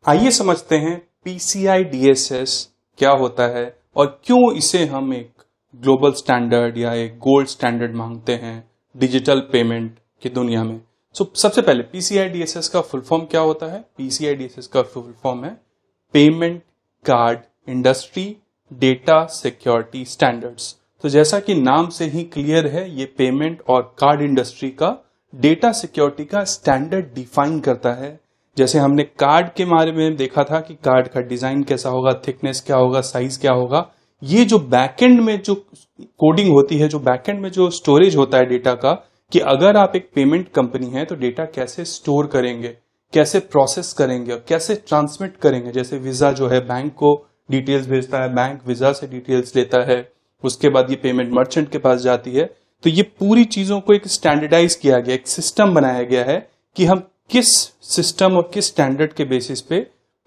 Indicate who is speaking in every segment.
Speaker 1: आइए समझते हैं PCI DSS क्या होता है और क्यों इसे हम एक ग्लोबल स्टैंडर्ड या एक गोल्ड स्टैंडर्ड मांगते हैं डिजिटल पेमेंट की दुनिया में। सबसे पहले PCI DSS का फुल फॉर्म क्या होता है? PCI DSS का फुल फॉर्म है payment card industry data security standards. तो जैसा कि नाम से ही क्लियर है, ये पेमेंट और कार्ड इंडस्ट्री का डेटा सिक्योरिटी का स्टैंडर्ड डिफाइन करता है। जैसे हमने कार्ड के बारे में देखा था कि कार्ड का डिजाइन कैसा होगा, थिकनेस क्या होगा, साइज क्या होगा। ये जो बैकएंड में जो कोडिंग होती है, जो बैकएंड में जो स्टोरेज होता है डेटा का, कि अगर आप एक पेमेंट कंपनी है तो डेटा कैसे स्टोर करेंगे, कैसे प्रोसेस करेंगे और कैसे ट्रांसमिट करेंगे। जैसे वीजा जो है बैंक को डिटेल्स भेजता है, बैंक वीजा से डिटेल्स लेता है, उसके बाद ये पेमेंट मर्चेंट के पास जाती है। तो ये पूरी चीजों को एक स्टैंडर्डाइज किया गया, एक सिस्टम बनाया गया है कि हम किस सिस्टम और किस स्टैंडर्ड के बेसिस पे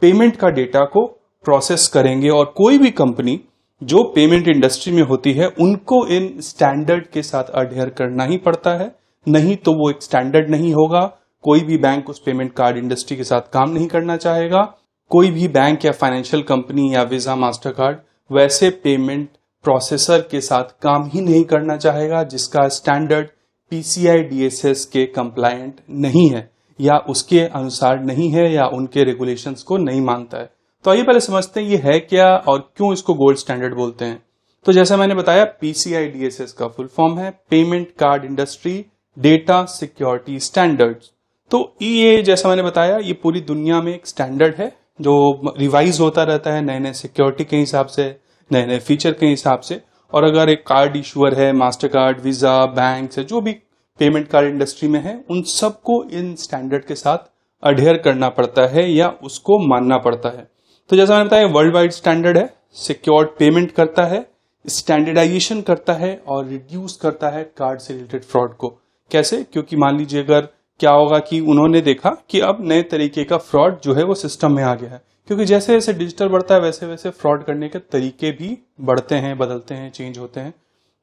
Speaker 1: पेमेंट का डेटा को प्रोसेस करेंगे। और कोई भी कंपनी जो पेमेंट इंडस्ट्री में होती है उनको इन स्टैंडर्ड के साथ अडहेयर करना ही पड़ता है, नहीं तो वो एक स्टैंडर्ड नहीं होगा। कोई भी बैंक उस पेमेंट कार्ड इंडस्ट्री के साथ काम नहीं करना चाहेगा। कोई भी बैंक या फाइनेंशियल कंपनी या वीजा मास्टर कार्ड वैसे पेमेंट प्रोसेसर के साथ काम ही नहीं करना चाहेगा जिसका स्टैंडर्ड PCI DSS के कंप्लायंट नहीं है या उसके अनुसार नहीं है या उनके रेगुलेशंस को नहीं मानता है। तो आइए पहले समझते हैं ये है क्या और क्यों इसको गोल्ड स्टैंडर्ड बोलते हैं। तो जैसा मैंने बताया, PCI DSS का फुल फॉर्म है payment card industry data security standards. तो ये जैसा मैंने बताया, ये पूरी दुनिया में एक स्टैंडर्ड है जो रिवाइज होता रहता है नए नए सिक्योरिटी के हिसाब से, नए नए फीचर के हिसाब से। और अगर एक कार्ड इशूअर है, मास्टर कार्ड, वीजा, बैंक से जो भी पेमेंट कार्ड इंडस्ट्री में है, उन सबको इन स्टैंडर्ड के साथ अडहेयर करना पड़ता है या उसको मानना पड़ता है। तो जैसा मैंने बताया, वर्ल्ड वाइड स्टैंडर्ड है, सिक्योर्ड पेमेंट करता है, स्टैंडर्डाइजेशन करता है और रिड्यूस करता है कार्ड से रिलेटेड फ्रॉड को। कैसे? क्योंकि मान लीजिए अगर क्या होगा कि उन्होंने देखा कि अब नए तरीके का फ्रॉड जो है वो सिस्टम में आ गया है, क्योंकि जैसे जैसे डिजिटल बढ़ता है वैसे वैसे फ्रॉड करने के तरीके भी बढ़ते हैं, बदलते हैं, चेंज होते हैं।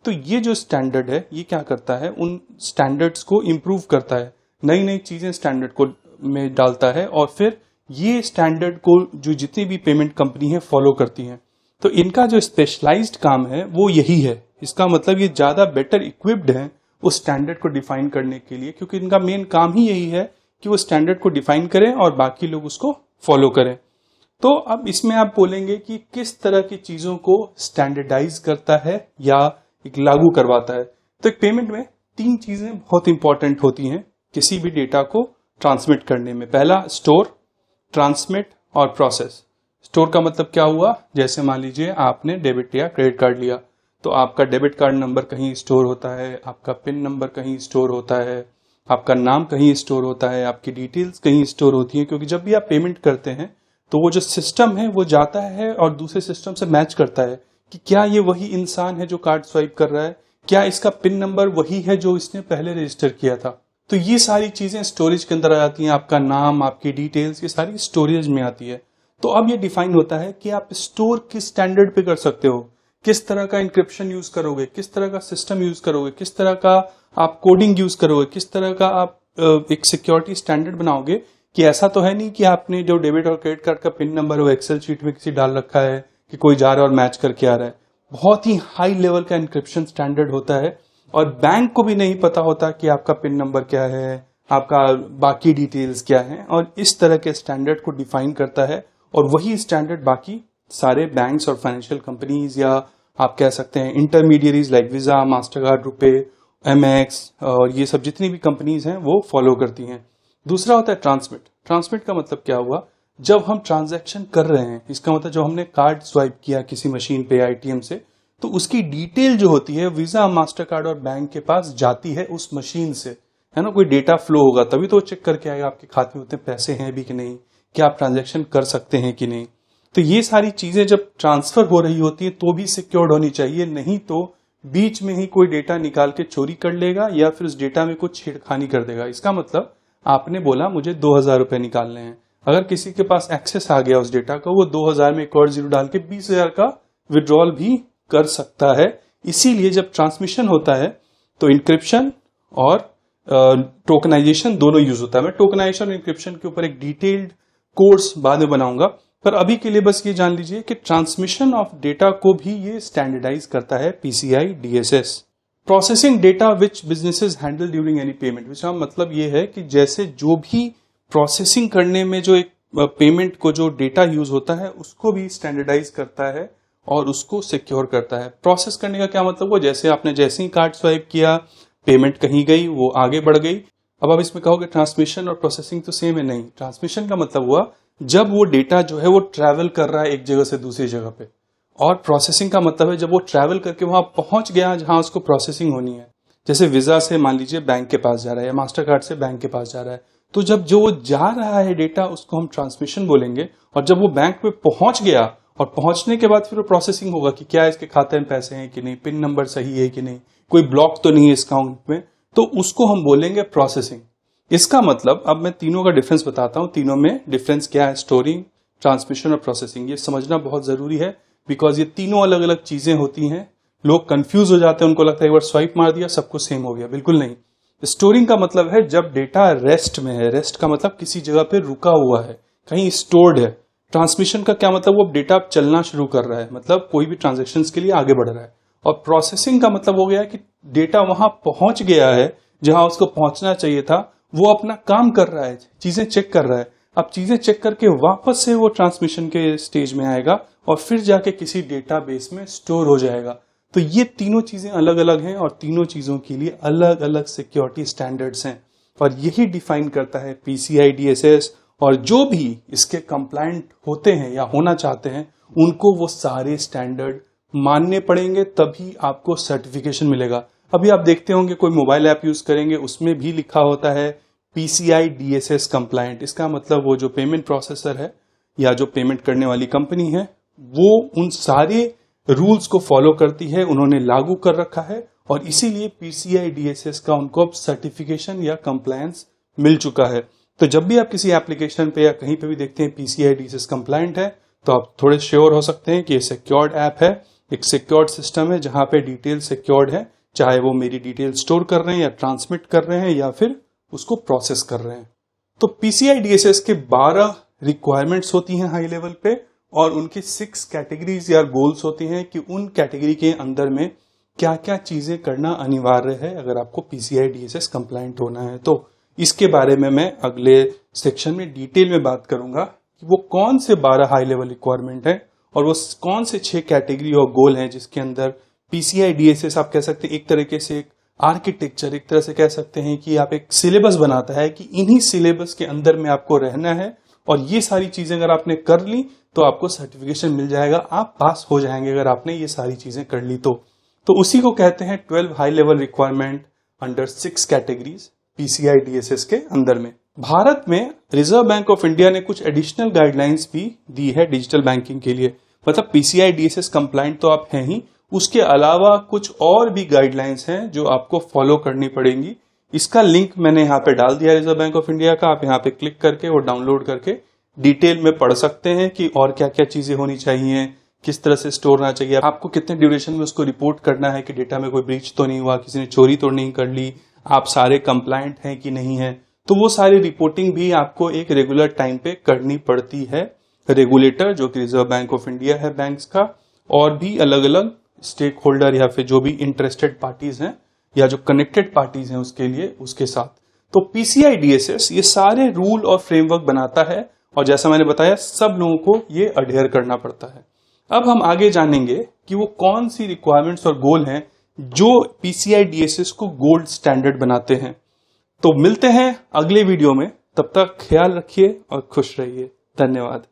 Speaker 1: तो ये जो स्टैंडर्ड है ये क्या करता है, उन स्टैंडर्ड्स को इम्प्रूव करता है, नई नई चीजें स्टैंडर्ड को में डालता है और फिर ये स्टैंडर्ड को जो जितनी भी पेमेंट कंपनी है फॉलो करती हैं। तो इनका जो स्पेशलाइज्ड काम है वो यही है। इसका मतलब ये ज्यादा बेटर इक्विप्ड है उस स्टैंडर्ड को डिफाइन करने के लिए, क्योंकि इनका मेन काम ही यही है कि वो स्टैंडर्ड को डिफाइन करें और बाकी लोग उसको फॉलो करें। तो अब इसमें आप बोलेंगे कि किस तरह की चीजों को स्टैंडर्डाइज करता है या एक लागू करवाता है। तो एक पेमेंट में 3 चीजें बहुत इंपॉर्टेंट होती हैं किसी भी डेटा को ट्रांसमिट करने में। पहला स्टोर, ट्रांसमिट और प्रोसेस। स्टोर का मतलब क्या हुआ? जैसे मान लीजिए आपने डेबिट या क्रेडिट कार्ड लिया, तो आपका डेबिट कार्ड नंबर कहीं स्टोर होता है, आपका पिन नंबर कहीं स्टोर होता है, आपका नाम कहीं स्टोर होता है, आपकी डिटेल्स कहीं स्टोर होती है। क्योंकि जब भी आप पेमेंट करते हैं तो वो जो सिस्टम है वो जाता है और दूसरे सिस्टम से मैच करता है कि क्या ये वही इंसान है जो कार्ड स्वाइप कर रहा है, क्या इसका पिन नंबर वही है जो इसने पहले रजिस्टर किया था। तो ये सारी चीजें स्टोरेज के अंदर आ जाती हैं, आपका नाम, आपकी डिटेल्स, ये सारी स्टोरेज में आती है। तो अब ये डिफाइन होता है कि आप स्टोर किस स्टैंडर्ड पे कर सकते हो, किस तरह का इंक्रिप्शन यूज करोगे, किस तरह का सिस्टम यूज करोगे, किस तरह का आप कोडिंग यूज करोगे, किस तरह का आप एक सिक्योरिटी स्टैंडर्ड बनाओगे। कि ऐसा तो है नहीं कि आपने जो डेबिट और क्रेडिट कार्ड का पिन नंबर वो एक्सेल शीट में किसी डाल रखा है कि कोई जा रहा है और मैच करके आ रहा है। बहुत ही हाई लेवल का इंक्रिप्शन स्टैंडर्ड होता है और बैंक को भी नहीं पता होता कि आपका पिन नंबर क्या है, आपका बाकी डिटेल्स क्या है। और इस तरह के स्टैंडर्ड को डिफाइन करता है और वही स्टैंडर्ड बाकी सारे बैंक्स और फाइनेंशियल कंपनीज या आप कह सकते हैं intermediaries like visa, master card, RuPay, MX और ये सब जितनी भी कंपनीज हैं वो फॉलो करती हैं। दूसरा होता है ट्रांसमिट। ट्रांसमिट का मतलब क्या हुआ? जब हम ट्रांजैक्शन कर रहे हैं, इसका मतलब जब हमने कार्ड स्वाइप किया किसी मशीन पे ATM से, तो उसकी डिटेल जो होती है वीजा, मास्टर कार्ड और बैंक के पास जाती है उस मशीन से, है ना। कोई डेटा फ्लो होगा तभी तो वो चेक करके आएगा आपके खाते में उतने पैसे हैं भी कि नहीं, क्या आप ट्रांजैक्शन कर सकते हैं कि नहीं। तो ये सारी चीजें जब ट्रांसफर हो रही होती है तो भी सिक्योर्ड होनी चाहिए, नहीं तो बीच में ही कोई डेटा निकाल के चोरी कर लेगा या फिर उस डेटा में कुछ छेड़खानी कर देगा। इसका मतलब आपने बोला मुझे 2000 रुपए निकालने हैं, अगर किसी के पास एक्सेस आ गया उस डेटा का, वो 2000 में एक और जीरो डाल के 20,000 का विड्रॉल भी कर सकता है। इसीलिए जब ट्रांसमिशन होता है तो इंक्रिप्शन और टोकनाइजेशन दोनों यूज होता है। मैं टोकनाइजेशन और इंक्रिप्शन के ऊपर एक डिटेल्ड कोर्स बाद में बनाऊंगा, पर अभी के लिए बस ये जान लीजिए कि ट्रांसमिशन ऑफ डेटा को भी ये स्टैंडर्डाइज करता है PCI DSS. Processing data which businesses handle during any payment, which मतलब ये है कि जैसे जो भी प्रोसेसिंग करने में जो एक पेमेंट को जो डेटा यूज होता है उसको भी स्टैंडर्डाइज करता है और उसको सिक्योर करता है। प्रोसेस करने का क्या मतलब हुआ, जैसे आपने जैसे ही कार्ड स्वाइप किया, पेमेंट कहीं गई, वो आगे बढ़ गई। अब आप इसमें कहोगे ट्रांसमिशन और प्रोसेसिंग तो सेम है, नहीं। ट्रांसमिशन का मतलब हुआ जब वो डेटा जो है वो ट्रैवल कर रहा है एक जगह से दूसरी जगह पे, और प्रोसेसिंग का मतलब है जब वो ट्रैवल करके वहां पहुंच गया जहां उसको प्रोसेसिंग होनी है। जैसे वीजा से मान लीजिए बैंक के पास जा रहा है या मास्टर कार्ड से बैंक के पास जा रहा है, तो जब जो वो जा रहा है डेटा उसको हम ट्रांसमिशन बोलेंगे, और जब वो बैंक में पहुंच गया और पहुंचने के बाद फिर वो प्रोसेसिंग होगा कि क्या इसके खाते में पैसे हैं कि नहीं, पिन नंबर सही है कि नहीं, कोई ब्लॉक तो नहीं है इस अकाउंट में, तो उसको हम बोलेंगे प्रोसेसिंग। इसका मतलब अब मैं तीनों का डिफरेंस बताता हूं, तीनों में डिफरेंस क्या है, स्टोरिंग, ट्रांसमिशन और प्रोसेसिंग। ये समझना बहुत जरूरी है बिकॉज ये तीनों अलग अलग चीजें होती हैं। लोग कंफ्यूज हो जाते हैं, उनको लगता है एक बार स्वाइप मार दिया सब कुछ सेम हो गया, बिल्कुल नहीं। स्टोरिंग का मतलब है जब डेटा रेस्ट में है, रेस्ट का मतलब किसी जगह पे रुका हुआ है, कहीं स्टोर्ड है। ट्रांसमिशन का क्या मतलब, वो डेटा चलना शुरू कर रहा है, मतलब कोई भी ट्रांजेक्शन के लिए आगे बढ़ रहा है। और प्रोसेसिंग का मतलब हो गया कि डेटा वहां पहुंच गया है जहां उसको पहुंचना चाहिए था, वो अपना काम कर रहा है, चीजें चेक कर रहा है। अब चीजें चेक करके वापस से वो ट्रांसमिशन के स्टेज में आएगा और फिर जाके किसी डेटाबेस में स्टोर हो जाएगा। तो ये तीनों चीजें अलग अलग हैं और तीनों चीजों के लिए अलग अलग सिक्योरिटी स्टैंडर्ड्स हैं, और यही डिफाइन करता है पीसीआई डीएसएस। और जो भी इसके कंप्लायंट होते हैं या होना चाहते हैं उनको वो सारे स्टैंडर्ड मानने पड़ेंगे, तभी आपको सर्टिफिकेशन मिलेगा। अभी आप देखते होंगे कोई मोबाइल ऐप यूज करेंगे, उसमें भी लिखा होता है पीसीआई डीएसएस कंप्लायंट। इसका मतलब वो जो पेमेंट प्रोसेसर है या जो पेमेंट करने वाली कंपनी है वो उन सारे रूल्स को फॉलो करती है, उन्होंने लागू कर रखा है, और इसीलिए पीसीआई डीएसएस का उनको अब सर्टिफिकेशन या कंप्लायंस मिल चुका है। तो जब भी आप किसी एप्लीकेशन पे या कहीं पे भी देखते हैं पीसीआई डीएसएस कंप्लायंट है, तो आप थोड़े श्योर हो सकते हैं कि ये सिक्योर्ड ऐप है, एक सिक्योर्ड सिस्टम है जहां पे डिटेल सिक्योर्ड है, चाहे वो मेरी डिटेल स्टोर कर रहे हैं या ट्रांसमिट कर रहे हैं या फिर उसको प्रोसेस कर रहे हैं। तो पीसीआई डीएसएस के 12 रिक्वायरमेंट्स होती हैं हाई लेवल पे, और उनकी 6 कैटेगरीज या गोल्स होती हैं कि उन कैटेगरी के अंदर में क्या क्या चीजें करना अनिवार्य है अगर आपको पीसीआई डीएसएस कंप्लायंट होना है। तो इसके बारे में मैं अगले सेक्शन में डिटेल में बात करूंगा कि वो कौन से 12 हाई लेवल रिक्वायरमेंट है और वो कौन से 6 कैटेगरी और गोल हैं जिसके अंदर पीसीआई डीएसएस आप कह सकते हैं एक तरीके से एक आर्किटेक्चर, एक तरह से कह सकते हैं कि आप एक सिलेबस बनाता है कि इन्हीं सिलेबस के अंदर में आपको रहना है, और ये सारी चीजें अगर आपने कर ली तो आपको सर्टिफिकेशन मिल जाएगा, आप पास हो जाएंगे अगर आपने ये सारी चीजें कर ली तो उसी को कहते हैं 12 high level requirement under 6 categories PCI DSS के अंदर में। भारत में रिजर्व बैंक ऑफ इंडिया ने कुछ एडिशनल गाइडलाइंस भी दी है डिजिटल बैंकिंग के लिए। मतलब पीसीआई डीएसएस कंप्लायंट तो आप हैं ही, उसके अलावा कुछ और भी गाइडलाइंस हैं जो आपको फॉलो करनी पड़ेंगी। इसका लिंक मैंने यहाँ पे डाल दिया रिजर्व बैंक ऑफ इंडिया का, आप यहाँ पे क्लिक करके वो डाउनलोड करके डिटेल में पढ़ सकते हैं कि और क्या क्या चीजें होनी चाहिए, किस तरह से स्टोर होना चाहिए, आपको कितने ड्यूरेशन में उसको रिपोर्ट करना है कि डेटा में कोई ब्रीच तो नहीं हुआ, किसी ने चोरी तो नहीं कर ली, आप सारे कंप्लायंट हैं कि नहीं है। तो वो सारी रिपोर्टिंग भी आपको एक रेगुलर टाइम पे करनी पड़ती है। रेगुलेटर जो कि रिजर्व बैंक ऑफ इंडिया है बैंक्स का, और भी अलग अलग स्टेक होल्डर या फिर जो भी इंटरेस्टेड पार्टीज हैं या जो कनेक्टेड पार्टीज हैं उसके लिए उसके साथ। तो पीसीआई डीएसएस ये सारे रूल और फ्रेमवर्क बनाता है, और जैसा मैंने बताया सब लोगों को ये अडेयर करना पड़ता है। अब हम आगे जानेंगे कि वो कौन सी रिक्वायरमेंट्स और गोल हैं जो पीसीआई डीएसएस को गोल्ड स्टैंडर्ड बनाते हैं। तो मिलते हैं अगले वीडियो में, तब तक ख्याल रखिए और खुश रहिए। धन्यवाद।